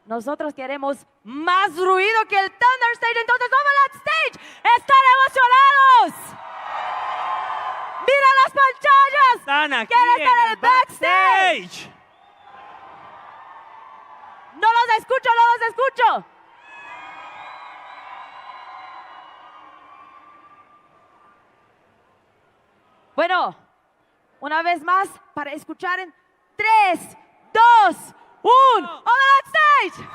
Nosotros queremos más ruido que el Thunder Stage, entonces Omelete Stage. ¡Están emocionados! ¡Mira las pantallas! Están aquí ¿Quién está en el backstage? backstage. No los escucho, no los escucho. Bueno, una vez más, para escuchar en 3, 2, 1, Omelete Stage!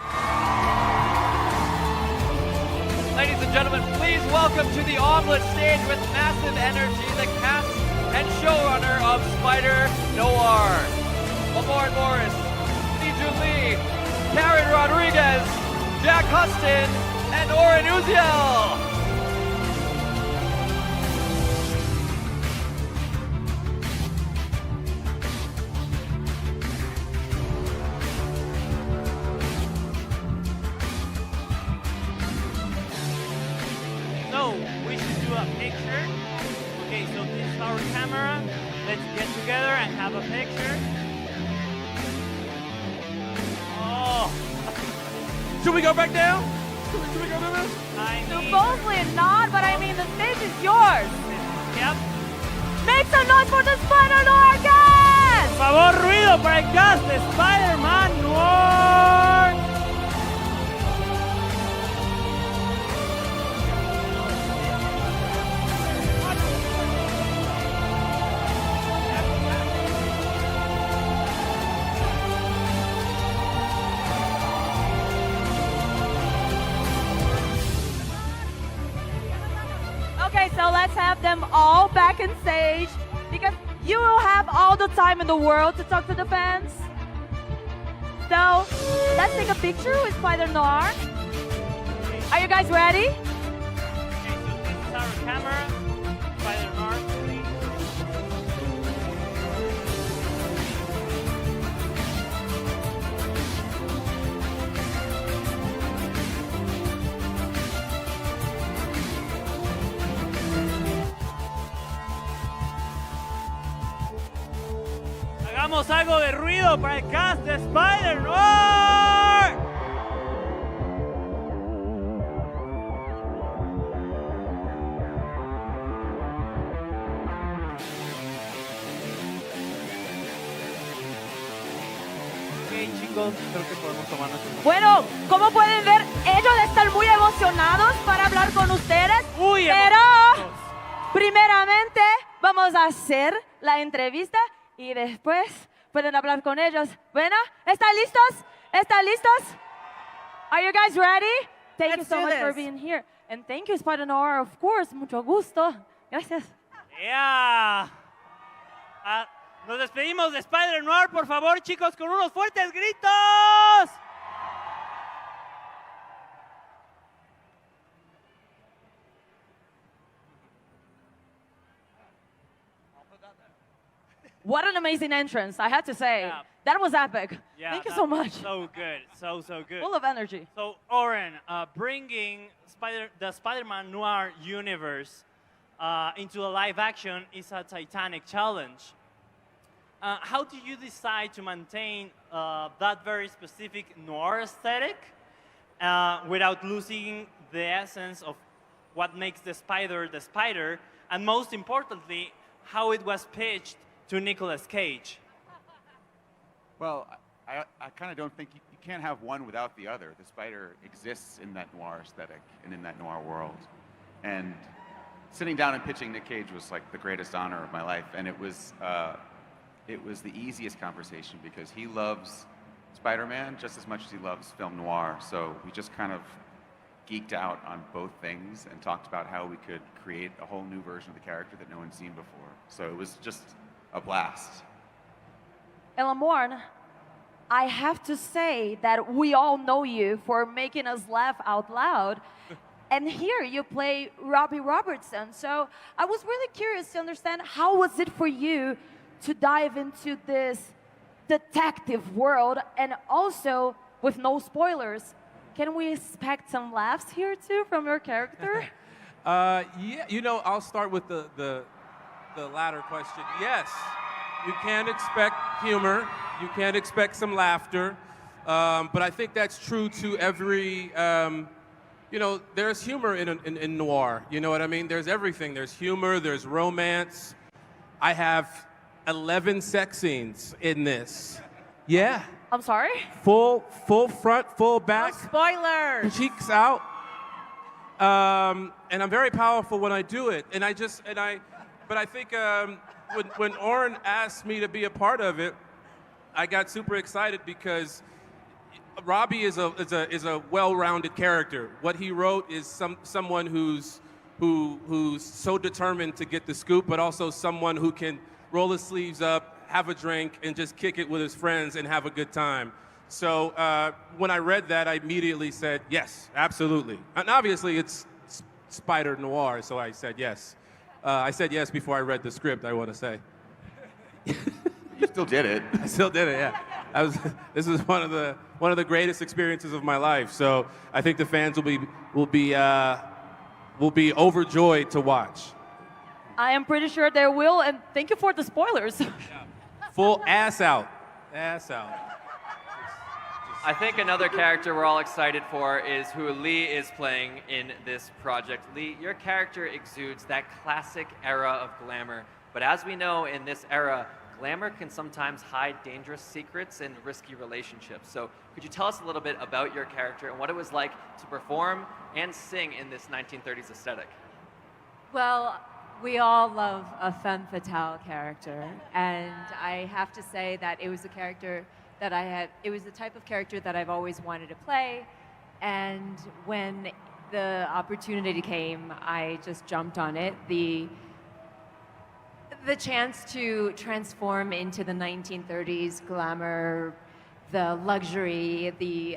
Ladies and gentlemen, please welcome to the Omelete Stage with massive energy, the cast and showrunner of Spider-Noir. Lamorne Morris, Jun Li, Karen Rodriguez, Jack Huston, and Oren Uziel. So, we should do a picture. Okay, so this is our camera. Let's get together and have a picture. Oh, Should we go back down? Should we go do this? I mean, Supposedly not, but I mean, the stage is yours. yep. Make some noise for the Spider-Noir cast! Por favor, ruido para el cast de Spider-Man Noir. Okay, so let's have them all back in stage because you will have all the time in the world to talk to the fans. So let's take a picture with Spider-Noir. Are you guys ready? Okay, so this is our camera. Spider-Noir. Hagamos algo de ruido para el cast de Spider-Noir. Ok, chicos, creo que podemos tomar nuestro momento. Bueno, como pueden ver, ellos están muy emocionados para hablar con ustedes. Muy pero emocionados. primeramente vamos a hacer la entrevista y después pueden hablar con ellos. Bueno, ¿están listos? ¿Están listos? Are you guys ready? Thank you Let's so do much for this. being here. And thank you, Spider-Noir, of course. Mucho gusto. Gracias. Yeah. Ah, nos despedimos de Spider-Noir, por favor, chicos, con unos fuertes gritos. What an amazing entrance, I have to say. Yeah. That was epic. Yeah, Thank you that so was much. So good, so good. Full of energy. So, Oren, bringing the Spider-Man Noir universe into a live action is a titanic challenge. How do you decide to maintain that very specific noir aesthetic without losing the essence of what makes the spider, and most importantly, how it was pitched to Nicolas Cage? Well, I kind of don't think you can't have one without the other. The spider exists in that noir aesthetic and in that noir world. And sitting down and pitching Nick Cage was like the greatest honor of my life. And it was the easiest conversation because he loves Spider-Man just as much as he loves film noir. So we just kind of geeked out on both things and talked about how we could create a whole new version of the character that no one's seen before. So it was just a blast. And Lamorne, I have to say that we all know you for making us laugh out loud. And here you play Robbie Robertson. So I was really curious to understand how was it for you to dive into this detective world and also with no spoilers. Can we expect some laughs here too from your character? Yeah, you know, I'll start with the latter question. Yes, you can expect humor. You can expect some laughter. But I think that's true to every, you know, there's humor in noir. You know what I mean? There's everything. There's humor, there's romance. I have 11 sex scenes in this. Yeah. I'm sorry? Full front, full back. No spoilers. Cheeks out. And I'm very powerful when I do it. But I think when Oren asked me to be a part of it, I got super excited because Robbie is a well-rounded character. What he wrote is someone who's so determined to get the scoop, but also someone who can roll his sleeves up, have a drink, and just kick it with his friends and have a good time. So when I read that, I immediately said yes, absolutely. And obviously it's Spider-Noir, so I said yes. I said yes before I read the script, I want to say. You still did it. I still did it, yeah. This is one of the greatest experiences of my life. So I think the fans will be overjoyed to watch. I am pretty sure they will, and thank you for the spoilers. Full ass out. Ass out. I think another character we're all excited for is who Li is playing in this project. Li, your character exudes that classic era of glamour, but as we know in this era, glamour can sometimes hide dangerous secrets and risky relationships. So could you tell us a little bit about your character and what it was like to perform and sing in this 1930s aesthetic? Well, we all love a femme fatale character, and I have to say that it was a character that it was the type of character that I've always wanted to play, and when the opportunity came, I just jumped on it. The chance to transform into the 1930s glamour, the luxury, the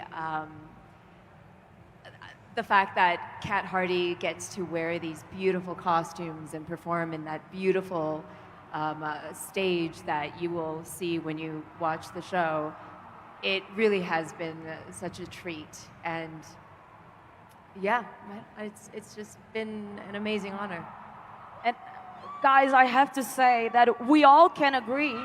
fact that Kat Hardy gets to wear these beautiful costumes and perform in that beautiful stage that you will see when you watch the show, it really has been such a treat. And yeah, it's just been an amazing honor. And guys, I have to say that we all can agree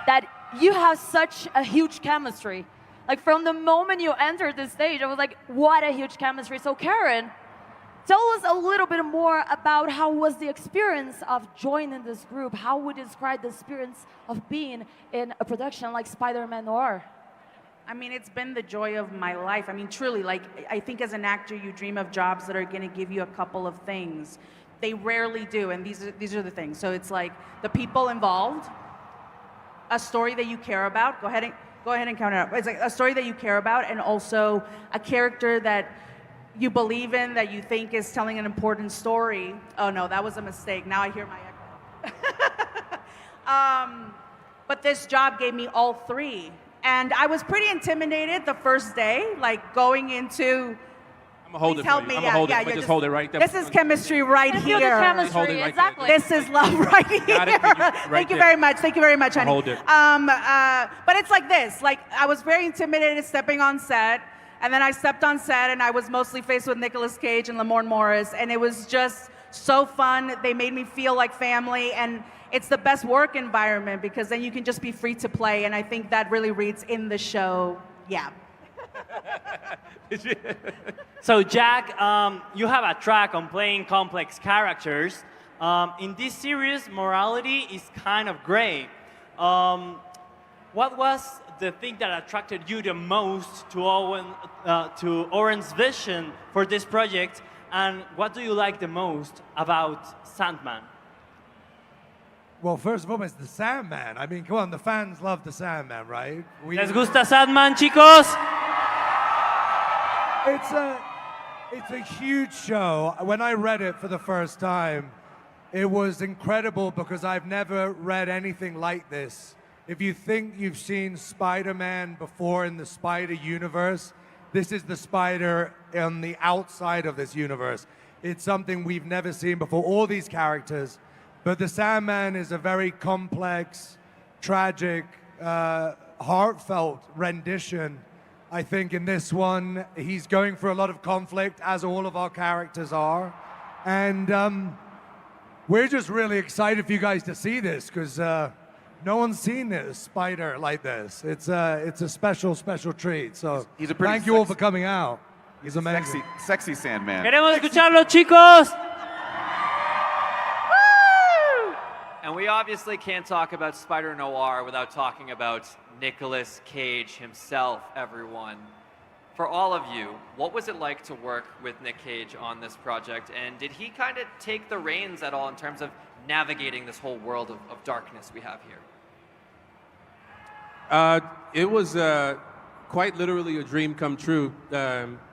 that you have such a huge chemistry. Like from the moment you entered the stage, I was like, what a huge chemistry. So Karen, tell us a little bit more about how was the experience of joining this group? How would you describe the experience of being in a production like Spider-Noir? I mean, it's been the joy of my life. I mean, truly, like, I think as an actor, you dream of jobs that are going to give you a couple of things. They rarely do, and these are the things. So it's like the people involved, a story that you care about. Go ahead and count it up. It's like a story that you care about, and also a character that you believe in, that you think is telling an important story. Oh no, that was a mistake. Now I hear my echo. But this job gave me all three. And I was pretty intimidated the first day, like going into. I'm gonna hold it. Help me. I'm gonna hold it. Just hold it right there. This is chemistry right I here. feel the chemistry, Hold it right exactly. there. This is love right here. Thank you very much. Thank you very much, honey. Hold it. But it's like this. Like I was very intimidated stepping on set, and then I stepped on set, and I was mostly faced with Nicolas Cage and Lamorne Morris, and it was just so fun. They made me feel like family, and it's the best work environment because then you can just be free to play, and I think that really reads in the show. Yeah. So Jack, you have a track on playing complex characters. In this series, morality is kind of gray. What was the thing that attracted you the most to Oren's vision for this project, and what do you like the most about Sandman? Well, first of all, it's the Sandman. I mean, come on, the fans love the Sandman, right? ¿Les gusta Sandman, chicos? It's a huge show. When I read it for the first time, it was incredible because I've never read anything like this. If you think you've seen Spider-Man before in the Spider universe, this is the Spider on the outside of this universe. It's something we've never seen before, all these characters. But the Sandman is a very complex, tragic, heartfelt rendition. I think in this one, he's going through a lot of conflict, as all of our characters are. And we're just really excited for you guys to see this, because No one's seen a spider like this. It's a special treat. So He's a pretty thank you all sexy- for coming out. He's amazing. Sexy Sandman. Queremos escucharlo, chicos. And we obviously can't talk about Spider-Noir without talking about Nicolas Cage himself, everyone. For all of you, what was it like to work with Nick Cage on this project? And did he kind of take the reins at all in terms of navigating this whole world of darkness we have here? It was quite literally a dream come true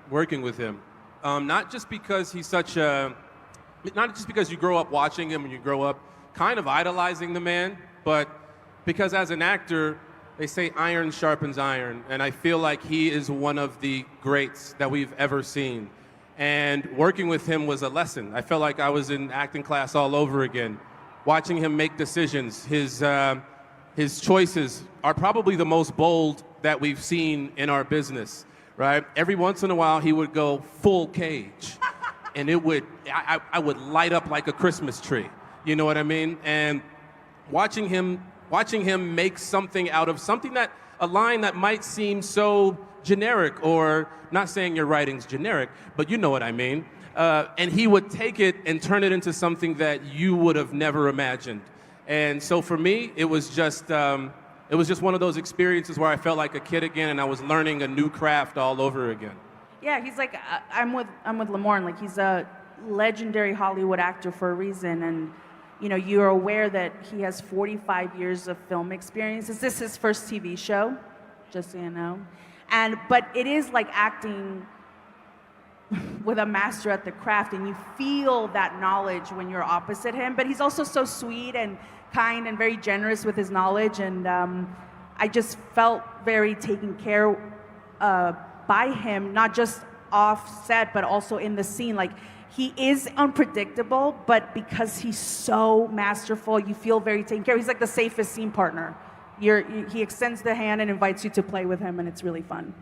working with him. Not just because he's not just because you grow up watching him and you grow up kind of idolizing the man, but because as an actor, they say iron sharpens iron, and I feel like he is one of the greats that we've ever seen. And working with him was a lesson. I felt like I was in acting class all over again. Watching him make decisions, his choices are probably the most bold that we've seen in our business, right? Every once in a while, he would go full Cage, and I would light up like a Christmas tree. You know what I mean? And watching him make something out of something a line that might seem so generic, or not saying your writing's generic, but you know what I mean. And he would take it and turn it into something that you would have never imagined. And so for me, it was just one of those experiences where I felt like a kid again, and I was learning a new craft all over again. Yeah, he's like, I'm with Lamorne. Like, he's a legendary Hollywood actor for a reason, and you know, you're aware that he has 45 years of film experience. Is this his first TV show? Just so you know. But it is like acting with a master at the craft, and you feel that knowledge when you're opposite him. But he's also so sweet and kind and very generous with his knowledge, and I just felt very taken care by him, not just off set, but also in the scene. Like, he is unpredictable, but because he's so masterful, you feel very taken care of. He's like the safest scene partner. He extends the hand and invites you to play with him, and it's really fun.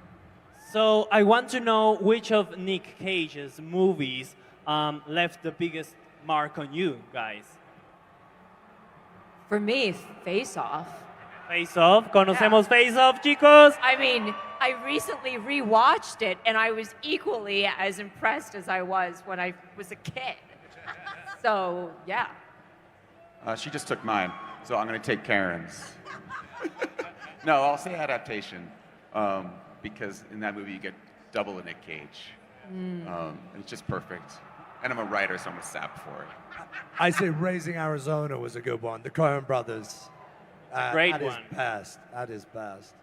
So I want to know which of Nick Cage's movies left the biggest mark on you guys. For me, Face Off. Face Off. Conocemos Face Off, chicos. I mean, I recently rewatched it, and I was equally as impressed as I was when I was a kid. So, yeah. She just took mine, so I'm going to take Karen's. No, I'll say adaptation, because in that movie you get double a Nick Cage. It's just perfect. And I'm a writer, so I'm a sap for it. I say Raising Arizona was a good one. The Coen brothers. Great at one. At his best.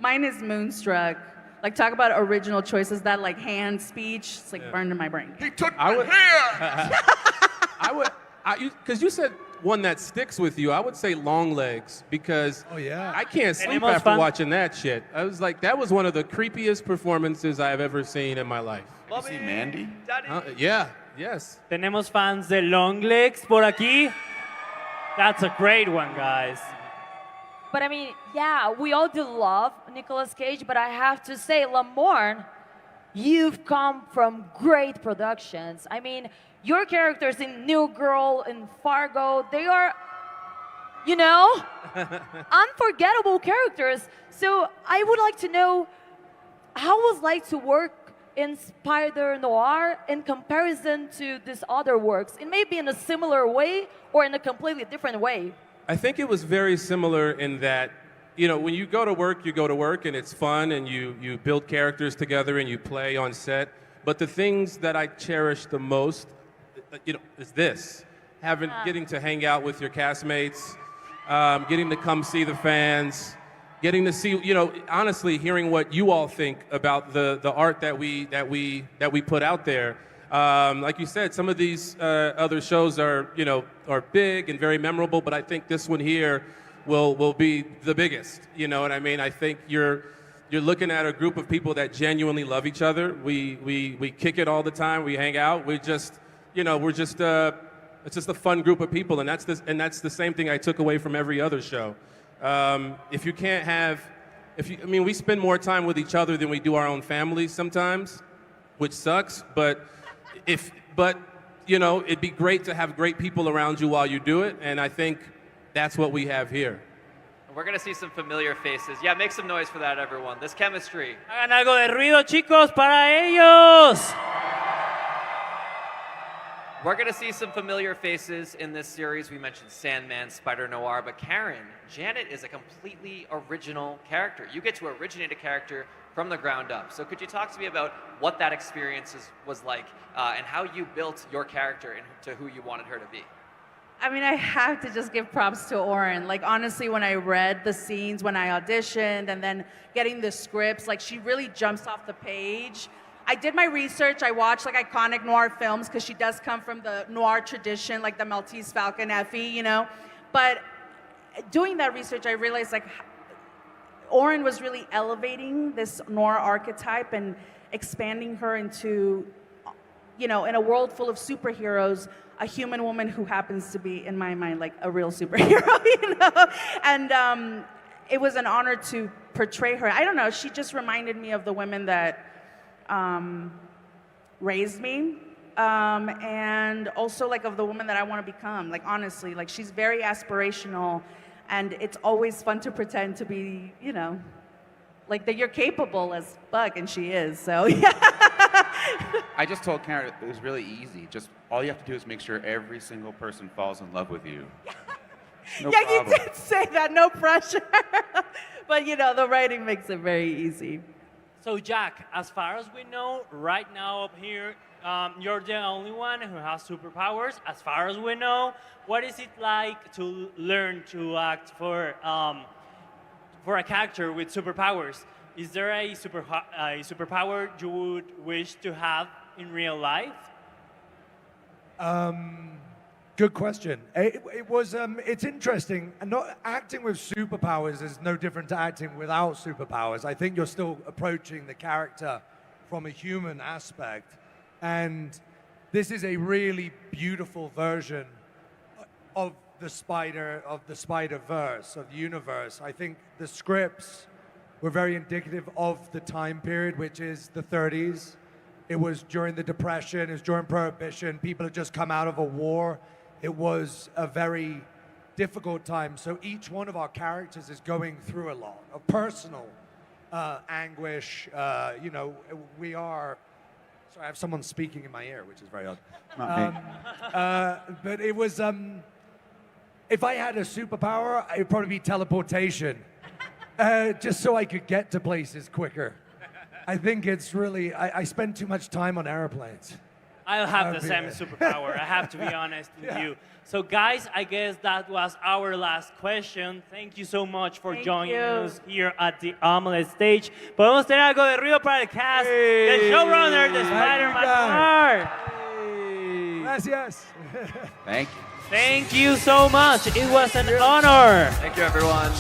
Mine is Moonstruck. Like, talk about original choices. That like hand speech, it's like burned in my brain. He took I my would- hair! Because you said one that sticks with you, I would say Long Legs, because Oh, yeah. I can't sleep Tenemos after fan- watching that shit. I was like, that was one of the creepiest performances I've ever seen in my life. You see Mandy? Daddy. Yeah, yes. Tenemos fans de Long Legs por aquí. That's a great one, guys. But I mean, yeah, we all do love Nicolas Cage, but I have to say, Lamorne, you've come from great productions. I mean, your characters in New Girl and Fargo, they are, you know, unforgettable characters. So I would like to know how it was like to work in Spider-Noir in comparison to these other works. It may be in a similar way or in a completely different way. I think it was very similar in that, you know, when you go to work, and it's fun, and you build characters together and you play on set. But the things that I cherish the most, you know, is this. Getting to hang out with your castmates, getting to come see the fans, getting to see, you know, honestly, hearing what you all think about the art that we put out there. Like you said, some of these other shows are big and very memorable, but I think this one here will be the biggest. You know what I mean? I think you're looking at a group of people that genuinely love each other. We kick it all the time. We hang out. It's just a fun group of people, and that's the same thing I took away from every other show. We spend more time with each other than we do our own families sometimes, which sucks, but you know, it'd be great to have great people around you while you do it, and I think that's what we have here. We're going to see some familiar faces. Yeah, make some noise for that, everyone. This chemistry. Hagan algo de ruido, chicos, para ellos. We're going to see some familiar faces in this series. We mentioned Sandman, Spider-Noir, but Karen, Janet is a completely original character. You get to originate a character from the ground up. So could you talk to me about what that experience was like and how you built your character into who you wanted her to be? I mean, I have to just give props to Oren. Like, honestly, when I read the scenes, when I auditioned, and then getting the scripts, like, she really jumps off the page. I did my research. I watched, like, iconic noir films, because she does come from the noir tradition, like the Maltese Falcon, Effie, you know? But doing that research, I realized, like, Oren was really elevating this noir archetype and expanding her into, you know, in a world full of superheroes, a human woman who happens to be, in my mind, like a real superhero, you know? And it was an honor to portray her. I don't know, she just reminded me of the women that raised me, and also like of the woman that I want to become. Like, honestly, like, she's very aspirational, and it's always fun to pretend to be, you know, like that you're capable as fuck, and she is, so yeah. I just told Karen it was really easy. Just all you have to do is make sure every single person falls in love with you. No Yeah, problem. you did say that, no pressure. But, you know, the writing makes it very easy. So Jack, as far as we know, right now up here, you're the only one who has superpowers. As far as we know, what is it like to learn to act for a character with superpowers? Is there a superpower you would wish to have in real life? Good question. It's interesting. And not acting with superpowers is no different to acting without superpowers. I think you're still approaching the character from a human aspect. And this is a really beautiful version of the Spider-Verse, of the universe. I think the scripts were very indicative of the time period, which is the 30s. It was during the Depression, it was during Prohibition. People had just come out of a war. It was a very difficult time. So each one of our characters is going through a lot of personal anguish. You know, we are, sorry, I have someone speaking in my ear, which is very odd. Not me. But it was, if I had a superpower, it would probably be teleportation. Just so I could get to places quicker. I think it's really, I spend too much time on airplanes. I'll have the That'd be same it. superpower. I have to be honest with you. So guys, I guess that was our last question. Thank you so much for Thank joining you. us here at the Omelette stage. Podemos tener algo de ruido para el cast, the showrunner, the Spider-Man Noir. Gracias. Thank you. Thank you so much. It was an honor. Thank you, everyone.